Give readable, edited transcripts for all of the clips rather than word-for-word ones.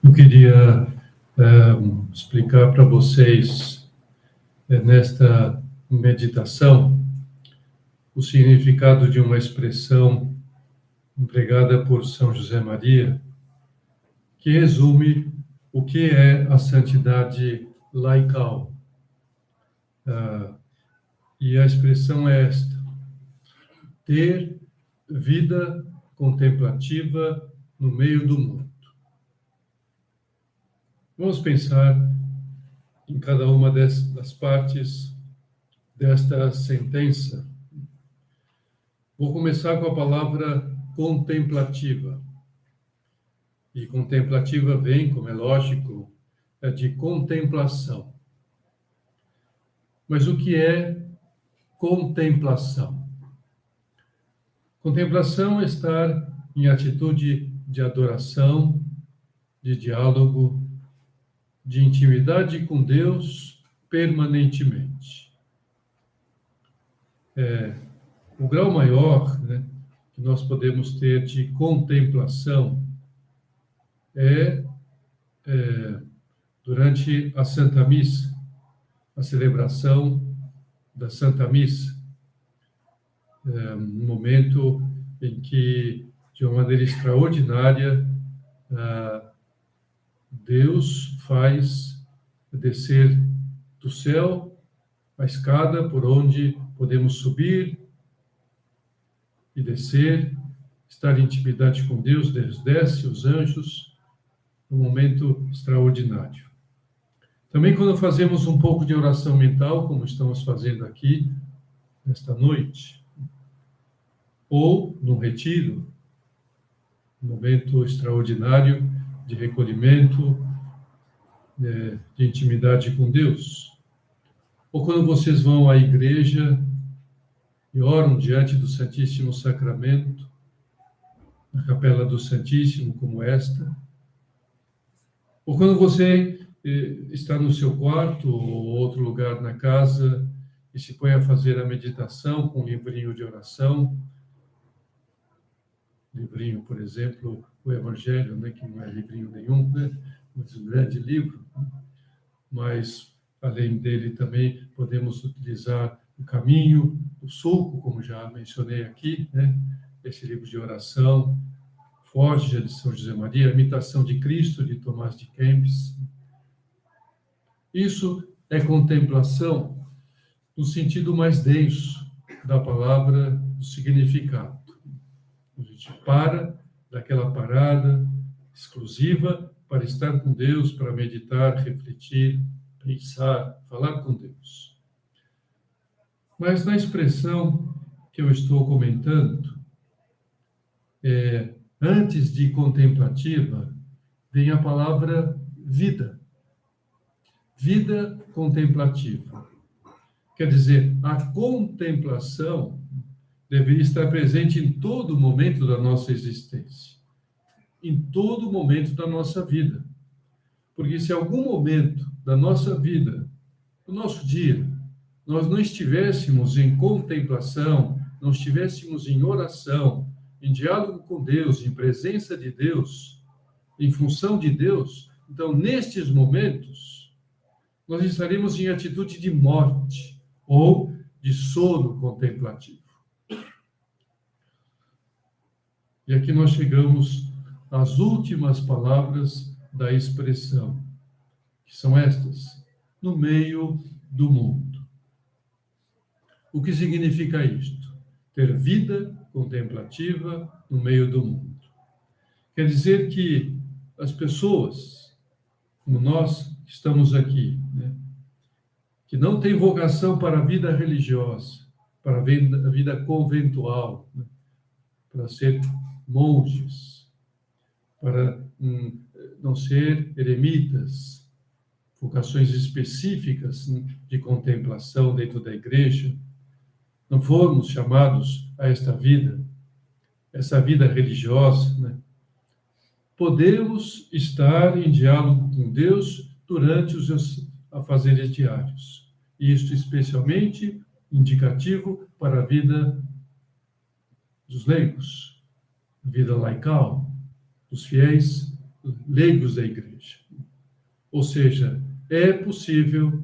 Eu queria explicar para vocês, nesta meditação, o significado de uma expressão empregada por São José Maria, que resume o que é a santidade laical. E a expressão é esta: ter vida contemplativa no meio do mundo. Vamos pensar em cada uma das partes desta sentença. Vou começar com a palavra contemplativa. E contemplativa vem, como é lógico, de contemplação. Mas o que é contemplação? Contemplação é estar em atitude de adoração, de diálogo, de intimidade com Deus permanentemente. O grau maior, que nós podemos ter de contemplação é durante a Santa Missa, a celebração da Santa Missa. Um momento em que, de uma maneira extraordinária, Deus faz descer do céu a escada por onde podemos subir e descer, estar em intimidade com Deus. Deus desce, os anjos, um momento extraordinário. Também quando fazemos um pouco de oração mental, como estamos fazendo aqui nesta noite, ou num retiro, um momento extraordinário de recolhimento, de intimidade com Deus. Ou quando vocês vão à igreja e oram diante do Santíssimo Sacramento, na Capela do Santíssimo, como esta. Ou quando você está no seu quarto ou outro lugar na casa e se põe a fazer a meditação com um livrinho de oração. Livrinho, por exemplo, o Evangelho, que não é livrinho nenhum, mas um grande livro. Mas, além dele, também podemos utilizar o Caminho, o Sulco, como já mencionei aqui, esse livro de oração, Forja, de São José Maria, a Imitação de Cristo, de Tomás de Kempis. Isso é contemplação no sentido mais denso da palavra, do significado. A gente para daquela parada exclusiva para estar com Deus, para meditar, refletir, pensar, falar com Deus. Mas na expressão que eu estou comentando, antes de contemplativa, vem a palavra vida. Vida contemplativa. Quer dizer, a contemplação deveria estar presente em todo momento da nossa existência, em todo momento da nossa vida. Porque se em algum momento da nossa vida, do nosso dia, nós não estivéssemos em contemplação, não estivéssemos em oração, em diálogo com Deus, em presença de Deus, em função de Deus, então, nestes momentos, nós estaremos em atitude de morte ou de sono contemplativo. E aqui nós chegamos às últimas palavras da expressão, que são estas: no meio do mundo. O que significa isto? Ter vida contemplativa no meio do mundo. Quer dizer que as pessoas, como nós que estamos aqui, que não têm vocação para a vida religiosa, para a vida conventual, para ser monges, para não ser eremitas, vocações específicas de contemplação dentro da igreja, não fomos chamados a essa vida religiosa, podemos estar em diálogo com Deus durante os seus afazeres diários. Isto especialmente indicativo para a vida dos leigos, a vida laical, dos fiéis leigos da igreja. Ou seja, é possível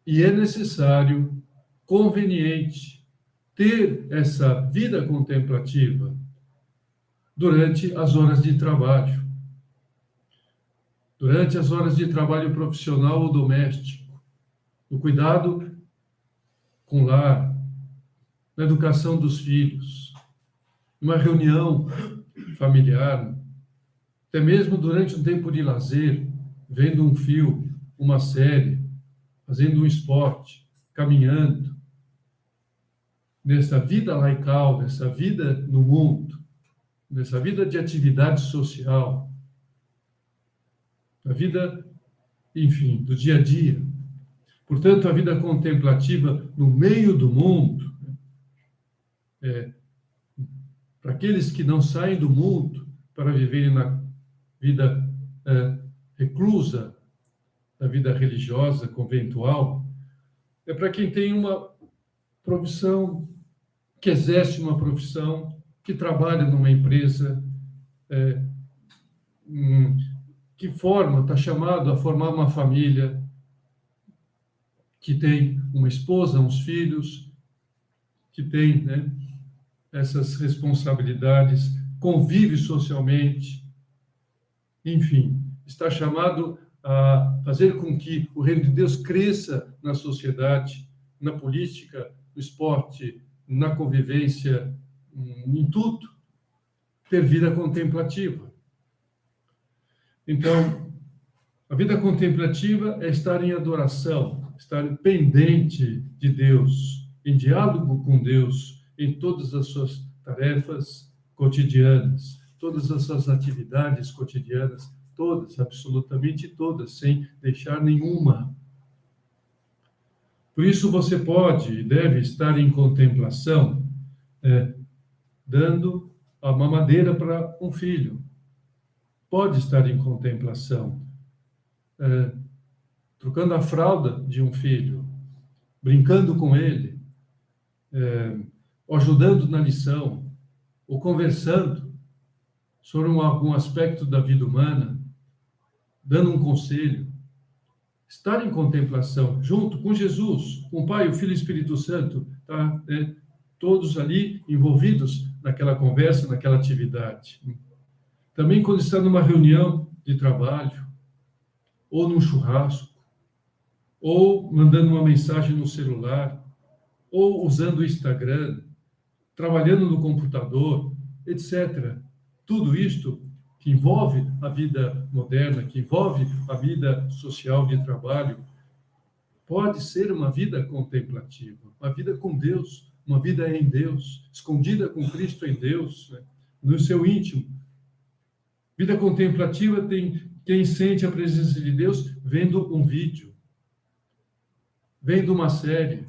e é necessário, conveniente, ter essa vida contemplativa durante as horas de trabalho, durante as horas de trabalho profissional ou doméstico, no cuidado com o lar, na educação dos filhos, numa reunião familiar, até mesmo durante um tempo de lazer, vendo um filme, uma série, fazendo um esporte, caminhando, nessa vida laical, nessa vida no mundo, nessa vida de atividade social, na vida, enfim, do dia a dia. Portanto, a vida contemplativa no meio do mundo, para aqueles que não saem do mundo para viverem na vida reclusa, da vida religiosa, conventual, é para quem tem uma profissão, que exerce uma profissão, que trabalha numa empresa, que está chamado a formar uma família, que tem uma esposa, uns filhos, que tem, né, essas responsabilidades, convive socialmente, enfim, está chamado a fazer com que o reino de Deus cresça na sociedade, na política, no esporte, na convivência, em tudo, ter vida contemplativa. Então, a vida contemplativa é estar em adoração, estar pendente de Deus, em diálogo com Deus, em todas as suas tarefas cotidianas, todas as suas atividades cotidianas, todas, absolutamente todas, sem deixar nenhuma. Por isso você pode e deve estar em contemplação, dando a mamadeira para um filho. Pode estar em contemplação, trocando a fralda de um filho, brincando com ele, ou ajudando na lição, ou conversando sobre algum aspecto da vida humana, dando um conselho. Estar em contemplação, junto com Jesus, com o Pai, o Filho e o Espírito Santo, tá? Todos ali envolvidos naquela conversa, naquela atividade. Também quando está numa reunião de trabalho, ou num churrasco, ou mandando uma mensagem no celular, ou usando o Instagram, trabalhando no computador, etc. Tudo isto que envolve a vida moderna, que envolve a vida social de trabalho, pode ser uma vida contemplativa, uma vida com Deus, uma vida em Deus, escondida com Cristo em Deus, né? No seu íntimo. Vida contemplativa tem quem sente a presença de Deus vendo um vídeo, vendo uma série.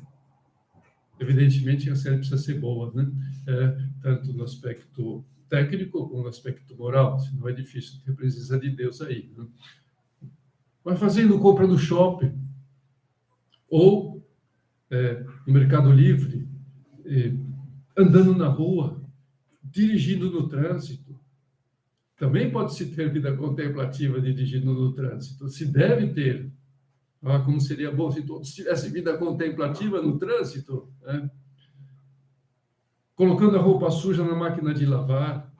Evidentemente, a série precisa ser boa, né? Tanto no aspecto técnico como no aspecto moral, senão é difícil ter a presença de Deus aí. Né? Mas fazendo compra no shopping, ou no Mercado Livre, andando na rua, dirigindo no trânsito. Também pode-se ter vida contemplativa dirigindo no trânsito. Se deve ter. Como seria bom se todos tivessem vida contemplativa no trânsito, né? Colocando a roupa suja na máquina de lavar,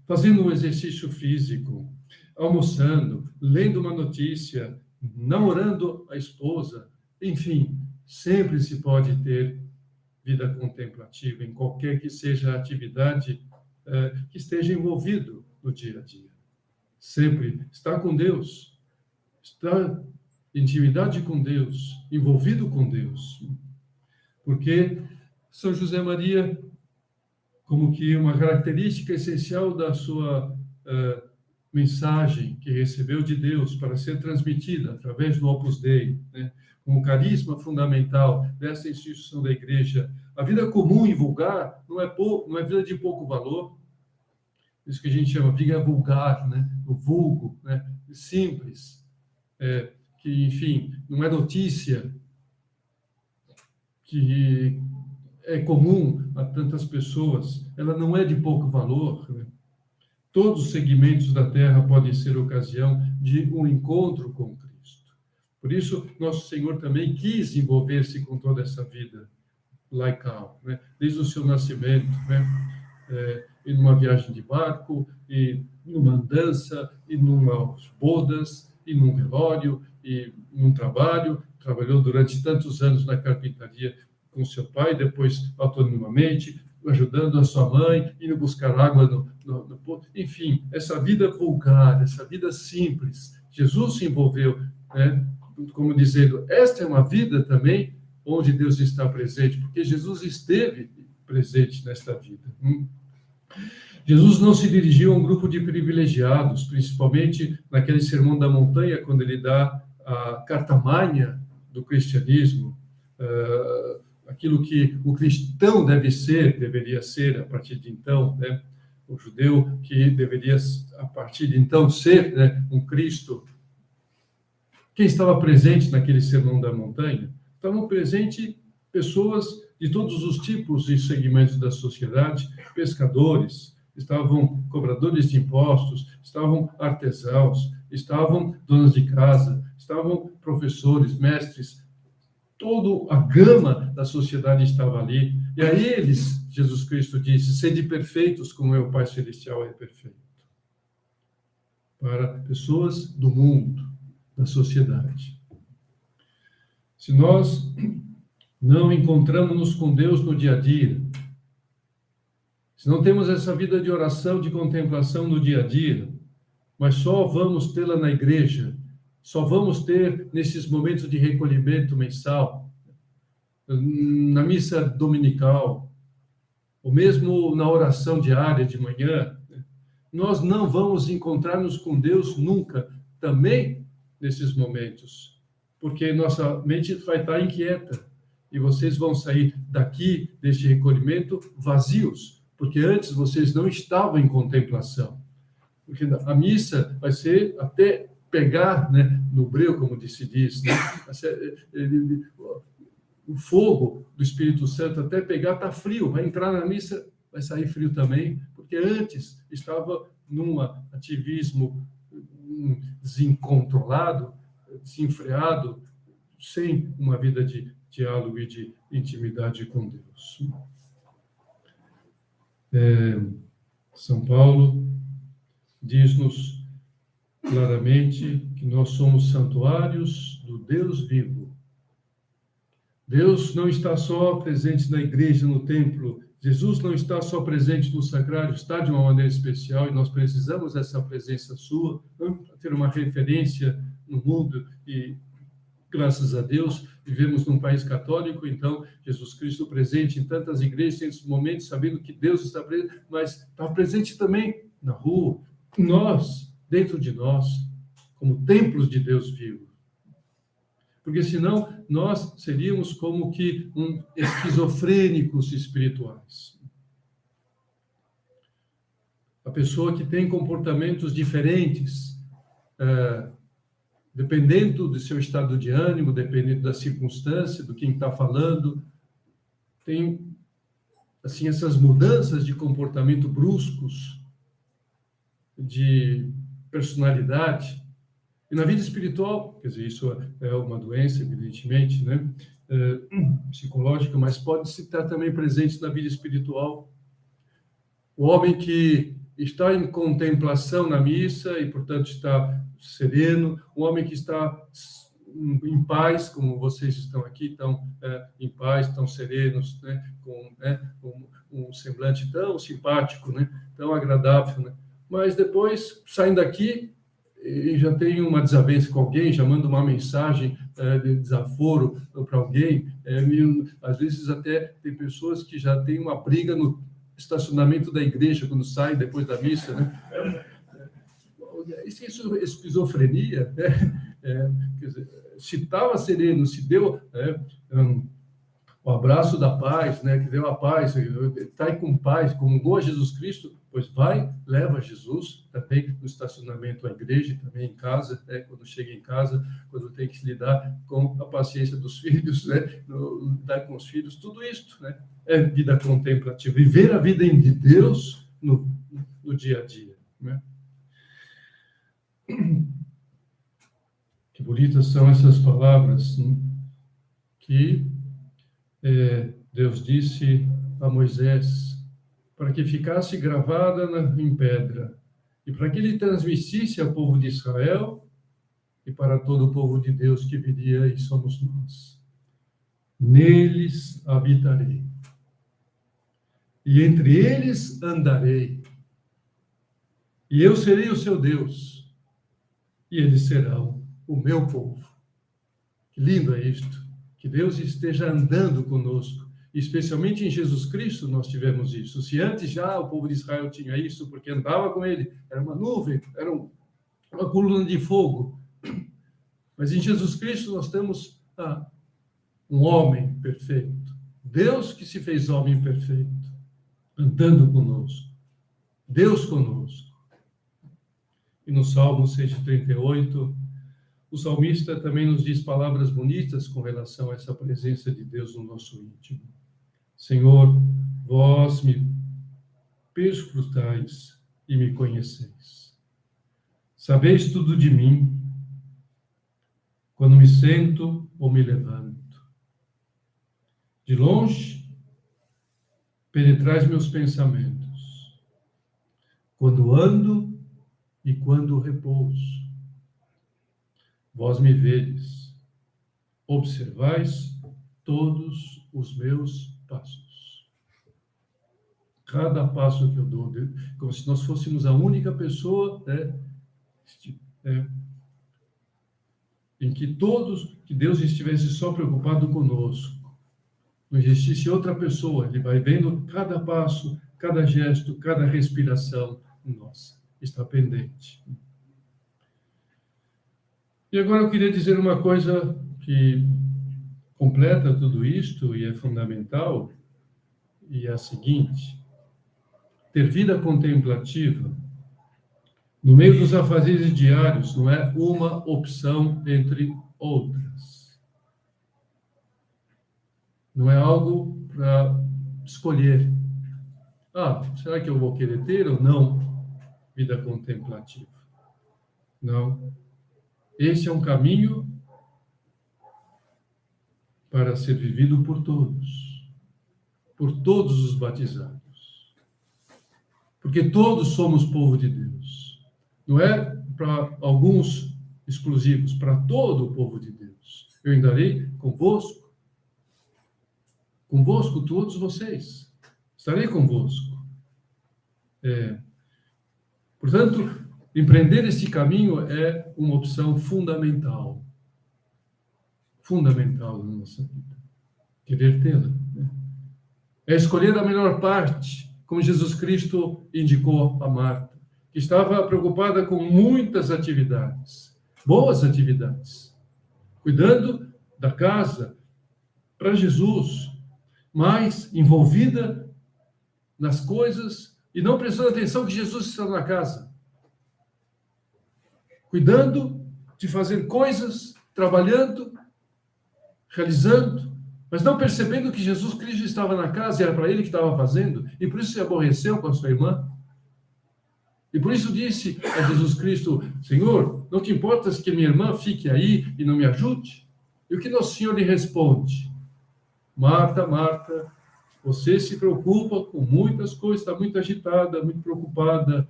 fazendo um exercício físico, almoçando, lendo uma notícia, namorando a esposa, enfim, sempre se pode ter vida contemplativa em qualquer que seja a atividade que esteja envolvido no dia a dia. Sempre estar com Deus, estar em intimidade com Deus, envolvido com Deus. Porque São José Maria, como que uma característica essencial da sua mensagem que recebeu de Deus para ser transmitida através do Opus Dei, né? Como carisma fundamental dessa instituição da Igreja, a vida comum e vulgar não é vida de pouco valor. Isso que a gente chama vida vulgar, né? O vulgo, né? Simples, que, enfim, não é notícia, que é comum a tantas pessoas, ela não é de pouco valor, né? Todos os segmentos da Terra podem ser ocasião de um encontro com Cristo. Por isso, nosso Senhor também quis envolver-se com toda essa vida laical, né? Desde o seu nascimento, né? E numa viagem de barco, e numa andança, e numas bodas, e num velório, e num trabalho. Trabalhou durante tantos anos na carpintaria com seu pai, depois autonomamente, ajudando a sua mãe, indo buscar água no poço. Enfim, essa vida vulgar, essa vida simples, Jesus se envolveu, né? Como dizendo, esta é uma vida também onde Deus está presente, porque Jesus esteve presente nesta vida. Jesus não se dirigiu a um grupo de privilegiados, principalmente naquele Sermão da Montanha, quando ele dá a carta magna do cristianismo, aquilo que o cristão deveria ser a partir de então, né? O judeu que deveria, a partir de então, ser, né, um Cristo. Quem estava presente naquele Sermão da Montanha? Estavam presentes pessoas de todos os tipos e segmentos da sociedade, pescadores, estavam cobradores de impostos, estavam artesãos, estavam donas de casa, estavam professores, mestres, toda a gama da sociedade estava ali. E a eles, Jesus Cristo disse, sede perfeitos como meu Pai Celestial é perfeito. Para pessoas do mundo, da sociedade. Se nós não encontramos-nos com Deus no dia a dia, se não temos essa vida de oração, de contemplação no dia a dia, mas só vamos tê-la na igreja, só vamos ter nesses momentos de recolhimento mensal, na missa dominical, ou mesmo na oração diária de manhã, nós não vamos encontrar-nos com Deus nunca, também nesses momentos, porque nossa mente vai estar inquieta, e vocês vão sair daqui, deste recolhimento, vazios, porque antes vocês não estavam em contemplação. Porque a missa vai ser até pegar, né, no breu, como se diz, né, o fogo do Espírito Santo até pegar, está frio, vai entrar na missa, vai sair frio também, porque antes estava num ativismo desencontrolado, desenfreado, sem uma vida de diálogo e de intimidade com Deus. São Paulo diz-nos claramente que nós somos santuários do Deus vivo. Deus não está só presente na igreja, no templo. Jesus não está só presente no sacrário, está de uma maneira especial, e nós precisamos dessa presença sua, para ter uma referência no mundo, e graças a Deus vivemos num país católico, então Jesus Cristo presente em tantas igrejas, em tantos momentos, sabendo que Deus está presente, mas está presente também na rua, nós, dentro de nós, como templos de Deus vivo. Porque senão nós seríamos como que esquizofrênicos espirituais. A pessoa que tem comportamentos diferentes, dependendo do seu estado de ânimo, dependendo da circunstância, do quem está falando, tem assim essas mudanças de comportamento bruscos, de personalidade. E na vida espiritual, quer dizer, isso é uma doença, evidentemente, né? Psicológica, mas pode se estar também presente na vida espiritual. O homem que está em contemplação na missa e, portanto, está sereno, o homem que está em paz, como vocês estão aqui, estão em paz, estão serenos, né? Com um semblante tão simpático, né? Tão agradável, né? Mas depois, saem daqui e já tem uma desavença com alguém, já manda uma mensagem de desaforo para alguém. Às vezes até tem pessoas que já têm uma briga no estacionamento da igreja quando saem depois da missa, né? Isso é esquizofrenia, né? Quer dizer, se estava sereno, se deu o abraço da paz, né? Que deu a paz, está aí com paz, comungou a Jesus Cristo, pois vai, leva Jesus também no estacionamento da igreja, também em casa, né? Quando chega em casa, quando tem que se lidar com a paciência dos filhos, né? Lidar com os filhos, tudo isso, né? É vida contemplativa, viver a vida de Deus no dia a dia. né? Que bonitas são essas palavras, né? Que Deus disse a Moisés para que ficasse gravada em pedra e para que ele transmitisse ao povo de Israel e para todo o povo de Deus que viria, e somos nós. Neles habitarei, e entre eles andarei, e eu serei o seu Deus, e eles serão o meu povo. Que lindo é isto, que Deus esteja andando conosco, especialmente em Jesus Cristo nós tivemos isso. Se antes já o povo de Israel tinha isso, porque andava com ele, era uma nuvem, era uma coluna de fogo, mas em Jesus Cristo nós temos um homem perfeito, Deus que se fez homem perfeito, andando conosco, Deus conosco. E no Salmo 138, o salmista também nos diz palavras bonitas com relação a essa presença de Deus no nosso íntimo. Senhor, vós me perscrutais e me conheceis. Sabeis tudo de mim, quando me sento ou me levanto. De longe, penetrais meus pensamentos, quando ando e quando repouso. Vós me vedes, observais todos os meus passos. Cada passo que eu dou, como se nós fôssemos a única pessoa em que Deus estivesse só preocupado conosco. Não existisse outra pessoa, ele vai vendo cada passo, cada gesto, cada respiração nossa. Está pendente. E agora eu queria dizer uma coisa que completa tudo isto e é fundamental, e é a seguinte: ter vida contemplativa no meio dos afazeres diários não é uma opção entre outras. Não é algo para escolher. Será que eu vou querer ter ou não vida contemplativa? Não. Esse é um caminho para ser vivido por todos os batizados. Porque todos somos povo de Deus. Não é para alguns exclusivos, para todo o povo de Deus. Eu andarei convosco todos vocês. Estarei convosco. Portanto, empreender este caminho é uma opção fundamental. Fundamental na nossa vida. Querer tê-la. É escolher a melhor parte, como Jesus Cristo indicou a Marta, que estava preocupada com muitas atividades, boas atividades, cuidando da casa para Jesus, mas envolvida nas coisas e não prestando atenção que Jesus está na casa. Cuidando de fazer coisas, trabalhando, realizando, mas não percebendo que Jesus Cristo estava na casa e era para ele que estava fazendo, e por isso se aborreceu com a sua irmã. E por isso disse a Jesus Cristo: Senhor, não te importas que minha irmã fique aí e não me ajude? E o que nosso Senhor lhe responde? Marta, Marta, você se preocupa com muitas coisas, está muito agitada, muito preocupada,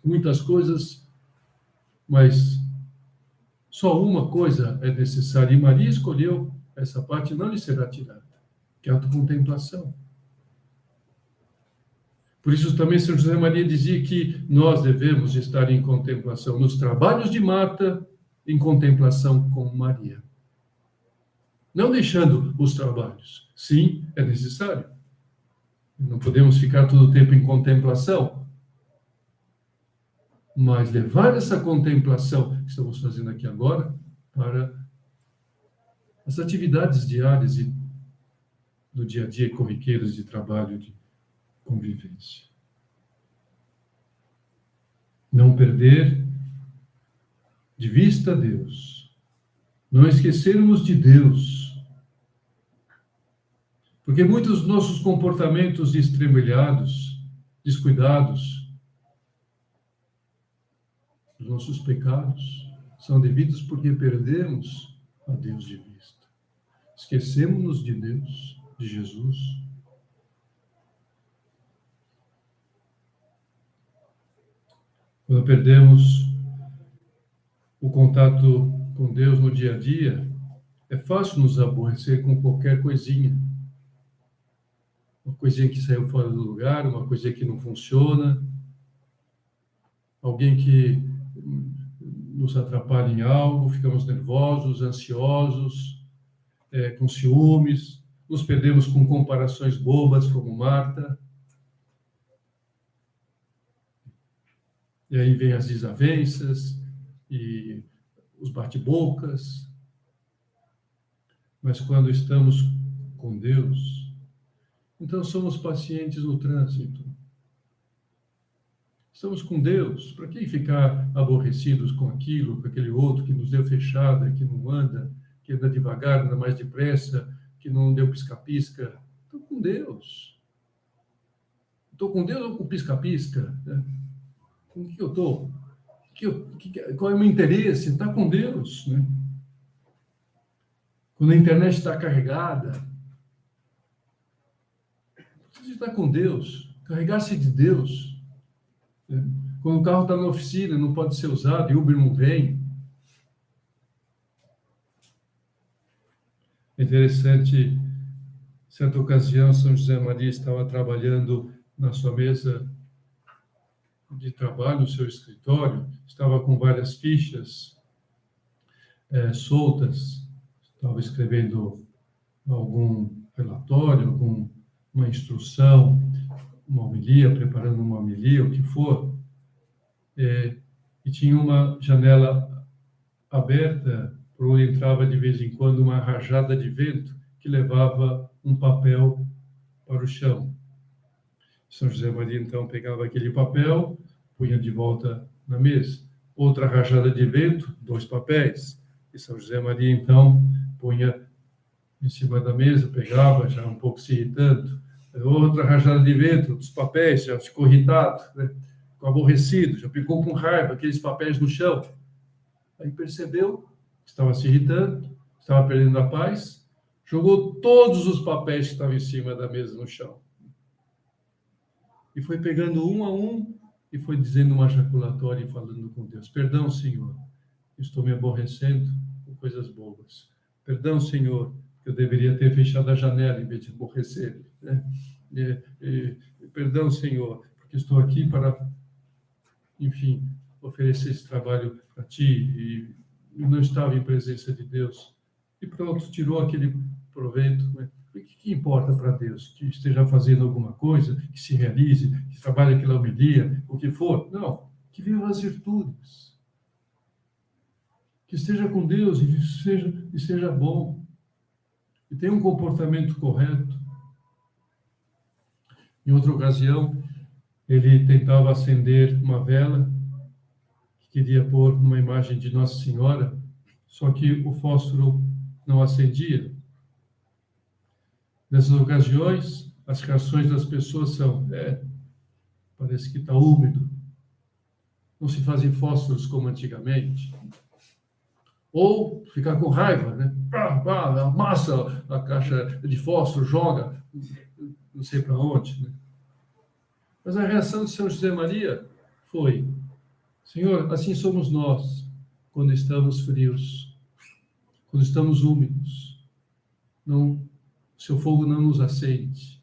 com muitas coisas, mas só uma coisa é necessária. E Maria escolheu essa parte, não lhe será tirada, que é a autocontemplação. Por isso também São José Maria dizia que nós devemos estar em contemplação nos trabalhos de Marta, em contemplação com Maria. Não deixando os trabalhos. Sim, é necessário. Não podemos ficar todo o tempo em contemplação. Mas levar essa contemplação que estamos fazendo aqui agora para as atividades diárias e do dia a dia, corriqueiras de trabalho, de convivência. Não perder de vista Deus. Não esquecermos de Deus. Porque muitos dos nossos comportamentos estremulhados, descuidados, Os nossos pecados são devidos porque perdemos a Deus de vista. Esquecemos-nos de Deus, de Jesus. Quando perdemos o contato com Deus no dia a dia, é fácil nos aborrecer com qualquer coisinha. Uma coisinha que saiu fora do lugar, uma coisinha que não funciona, alguém que nos atrapalha em algo, ficamos nervosos, ansiosos, com ciúmes, nos perdemos com comparações bobas, como Marta. E aí vem as desavenças e os bate-bocas. Mas quando estamos com Deus, então somos pacientes no trânsito. Estamos com Deus. Para que ficar aborrecidos com aquilo, com aquele outro que nos deu fechada, que não anda, que anda devagar, anda mais depressa, que não deu pisca-pisca? Estou com Deus. Estou com Deus ou com pisca-pisca? Né? Com o que eu estou? Qual é o meu interesse? Está com Deus. Né? Quando a internet está carregada, você está com Deus. Carregar-se de Deus. Né? Quando o carro está na oficina, não pode ser usado e o Uber não vem. É interessante, certa ocasião, São José Maria estava trabalhando na sua mesa de trabalho, no seu escritório, estava com várias fichas soltas, estava escrevendo algum relatório, alguma instrução, uma homilia, preparando uma homilia, o que for, e tinha uma janela aberta, por onde entrava de vez em quando uma rajada de vento que levava um papel para o chão. São José Maria, então, pegava aquele papel, punha de volta na mesa. Outra rajada de vento, 2 papéis. E São José Maria, então, punha em cima da mesa, pegava, já um pouco se irritando. Outra rajada de vento, dos papéis, já ficou irritado, né? Ficou aborrecido, já ficou com raiva, aqueles papéis no chão. Aí percebeu que estava se irritando, estava perdendo a paz, jogou todos os papéis que estavam em cima da mesa no chão. E foi pegando um a um e foi dizendo uma jaculatória e falando com Deus. Perdão, Senhor, estou me aborrecendo com coisas bobas. Perdão, Senhor, que eu deveria ter fechado a janela em vez de aborrecer. Né? Perdão, Senhor, porque estou aqui para, enfim, oferecer esse trabalho para Ti e não estava em presença de Deus. E pronto, tirou aquele proveito. Né? O que importa para Deus? Que esteja fazendo alguma coisa, que se realize, que trabalhe aquela homilia, o que for? Não, que viva as virtudes. Que esteja com Deus e seja bom. E tenha um comportamento correto. Em outra ocasião, ele tentava acender uma vela, que queria pôr numa imagem de Nossa Senhora, só que o fósforo não acendia. Nessas ocasiões, as reações das pessoas são: parece que está úmido, não se fazem fósforos como antigamente. Ou ficar com raiva, né? Amassa a caixa de fósforo, joga, não sei para onde. Né? Mas a reação de São José Maria foi: Senhor, assim somos nós, quando estamos frios, quando estamos úmidos. Não, seu fogo não nos acende.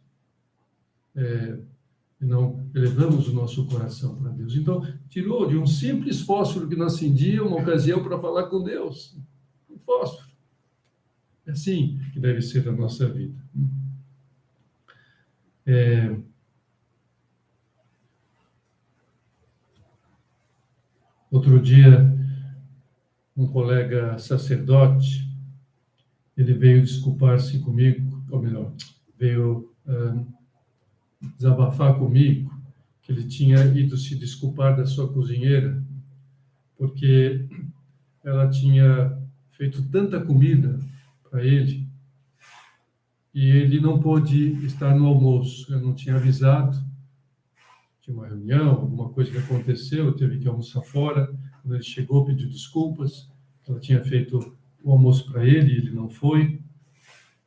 Não elevamos o nosso coração para Deus. Então, tirou de um simples fósforo que não acendia uma ocasião para falar com Deus. Um fósforo. É assim que deve ser a nossa vida. Outro dia, um colega sacerdote, ele veio desculpar-se comigo, ou melhor, veio desabafar comigo, que ele tinha ido se desculpar da sua cozinheira, porque ela tinha feito tanta comida para ele, e ele não pôde estar no almoço. Eu não tinha avisado, de uma reunião, alguma coisa que aconteceu, teve que almoçar fora. Quando ele chegou, pediu desculpas. Ela tinha feito o almoço para ele e ele não foi.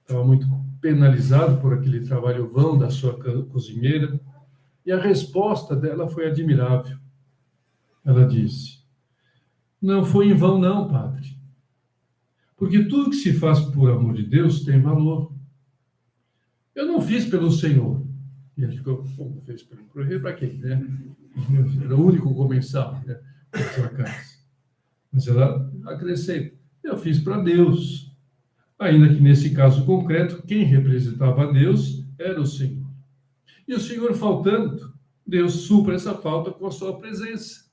Estava muito penalizado por aquele trabalho vão da sua cozinheira. E a resposta dela foi admirável. Ela disse: não foi em vão, não, padre. Porque tudo que se faz por amor de Deus tem valor. Eu não fiz pelo Senhor. E ele ficou, não fez pelo correio para quem, né? Era o único comensal, né, da sua casa. Mas ela acrescenta: eu fiz para Deus. Ainda que nesse caso concreto, quem representava a Deus era o Senhor. E o Senhor faltando, Deus supra essa falta com a sua presença.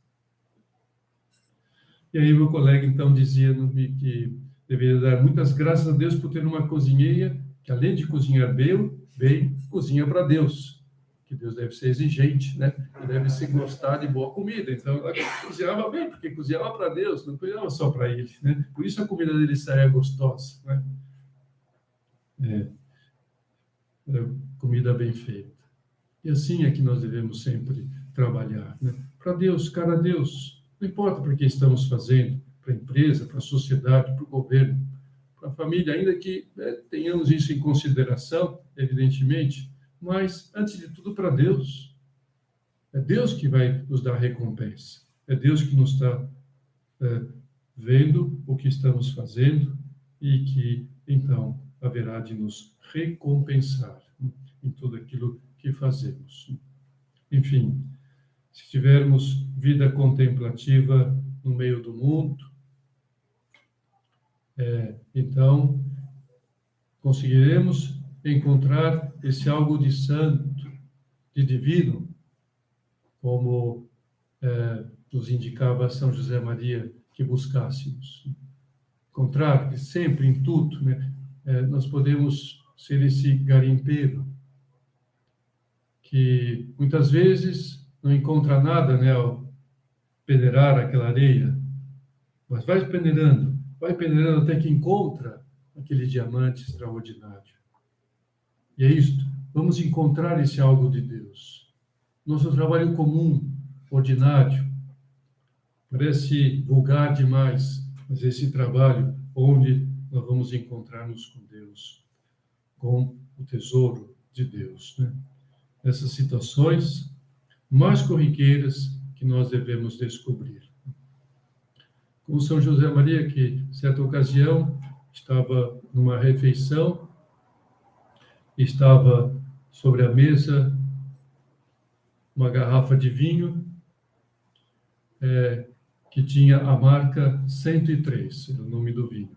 E aí meu colega então dizia-me que deveria dar muitas graças a Deus por ter uma cozinheira que, além de cozinhar bem, cozinha para Deus. Que Deus deve ser exigente, né? E deve se gostar de boa comida. Então ela cozinhava bem, porque cozinhava para Deus, não cozinhava só para ele, né? Por isso a comida dele saía gostosa, né? Comida bem feita. E assim é que nós devemos sempre trabalhar, né? Para Deus, cara a Deus. Não importa para que estamos fazendo, para a empresa, para a sociedade, para o governo, para a família, ainda que tenhamos isso em consideração, evidentemente, mas, antes de tudo, para Deus. É Deus que vai nos dar recompensa. É Deus que nos está vendo o que estamos fazendo e que, então, haverá de nos recompensar em tudo aquilo que fazemos. Enfim, se tivermos vida contemplativa no meio do mundo, então conseguiremos encontrar esse algo de santo, de divino, como nos indicava São José Maria que buscássemos. Encontrar que sempre, em tudo, né, nós podemos ser esse garimpeiro que muitas vezes não encontra nada, né, ao peneirar aquela areia, mas vai peneirando até que encontra aquele diamante extraordinário. E é isto, vamos encontrar esse algo de Deus. Nosso trabalho comum, ordinário, parece vulgar demais, mas esse trabalho onde nós vamos encontrar-nos com Deus, com o tesouro de Deus, né? Essas situações mais corriqueiras que nós devemos descobrir. Como São José Maria, que, certa ocasião, estava numa refeição, estava sobre a mesa uma garrafa de vinho, que tinha a marca 103, era o nome do vinho.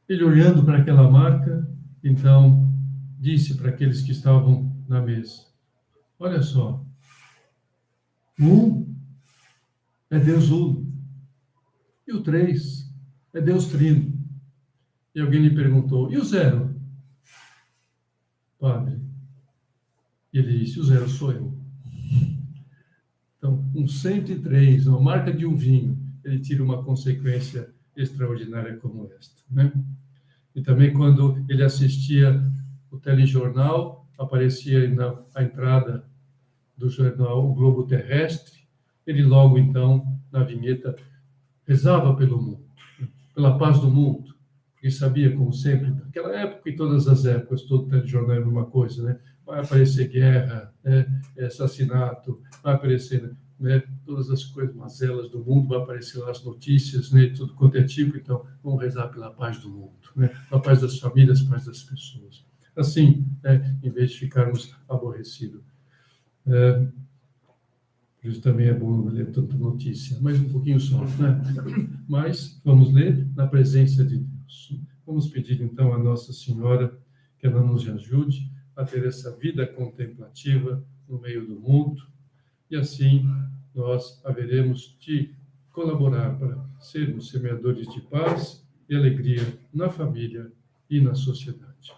Ele, olhando para aquela marca, então, disse para aqueles que estavam na mesa: olha só, um é Deus uno, e o 3 é Deus trino. E alguém lhe perguntou: e o 0? Padre. E ele disse: o 0 sou eu. Então, um 103, uma marca de um vinho, ele tira uma consequência extraordinária como esta, né? E também quando ele assistia o telejornal, aparecia na entrada do jornal O Globo Terrestre, ele logo então, na vinheta, rezava pelo mundo, pela paz do mundo, porque sabia, como sempre, naquela época e todas as épocas, todo telejornal era uma coisa, né? Vai aparecer guerra, assassinato, vai aparecer, né, todas as coisas mazelas do mundo, vai aparecer lá as notícias, né, tudo quanto é tipo. Então, vamos rezar pela paz do mundo, né, pela paz das famílias, paz das pessoas. Assim, em vez de ficarmos aborrecidos. Por isso também é bom não ler tanta notícia, mas um pouquinho só, né? Mas vamos ler na presença de Deus. Vamos pedir então a Nossa Senhora que ela nos ajude a ter essa vida contemplativa no meio do mundo, e assim nós haveremos de colaborar para sermos semeadores de paz e alegria na família e na sociedade.